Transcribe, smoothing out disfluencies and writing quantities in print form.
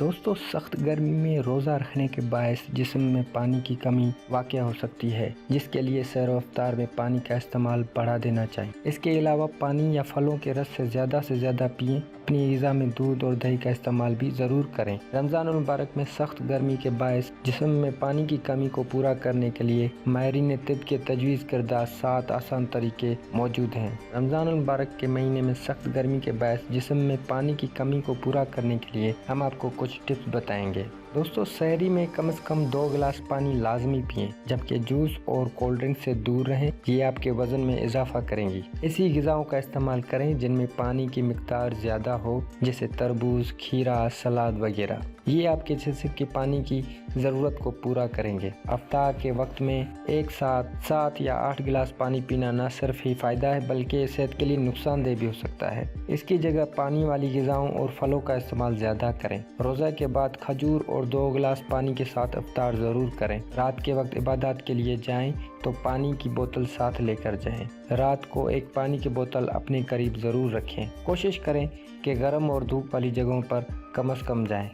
دوستو سخت گرمی میں روزہ رکھنے کے باعث جسم میں پانی کی کمی واقع ہو سکتی ہے، جس کے لیے سیر و افطار میں پانی کا استعمال بڑھا دینا چاہیے۔ اس کے علاوہ پانی یا پھلوں کے رس سے زیادہ پئیں۔ اپنی غذا میں دودھ اور دہی کا استعمال بھی ضرور کریں۔ رمضان المبارک میں سخت گرمی کے باعث جسم میں پانی کی کمی کو پورا کرنے کے لیے ماہرین طب کے تجویز کردہ 7 آسان طریقے موجود ہیں۔ رمضان المبارک کے مہینے میں سخت گرمی کے باعث جسم میں پانی کی کمی کو پورا کرنے کے لیے ہم آپ کو کچھ ٹپس بتائیں گے۔ دوستو سحری میں کم از کم 2 گلاس پانی لازمی پئیں، جبکہ جوس اور کولڈ ڈرنک سے دور رہیں، یہ آپ کے وزن میں اضافہ کریں گی۔ ایسی غذاؤں کا استعمال کریں جن میں پانی کی مقدار زیادہ ہو، جیسے تربوز، کھیرا، سلاد وغیرہ۔ یہ آپ کے جسم کی پانی کی ضرورت کو پورا کریں گے۔ افطار کے وقت میں ایک ساتھ 7 یا 8 گلاس پانی پینا نہ صرف ہی فائدہ ہے بلکہ صحت کے لیے نقصان دہ بھی ہو سکتا ہے۔ اس کی جگہ پانی والی غذاؤں اور پھلوں کا استعمال زیادہ کریں۔ روزہ کے بعد کھجور اور 2 گلاس پانی کے ساتھ افطار ضرور کریں۔ رات کے وقت عبادات کے لیے جائیں تو پانی کی بوتل ساتھ لے کر جائیں۔ رات کو ایک پانی کی بوتل اپنے قریب ضرور رکھیں۔ کوشش کریں کہ گرم اور دھوپ والی جگہوں پر کم از کم جائیں۔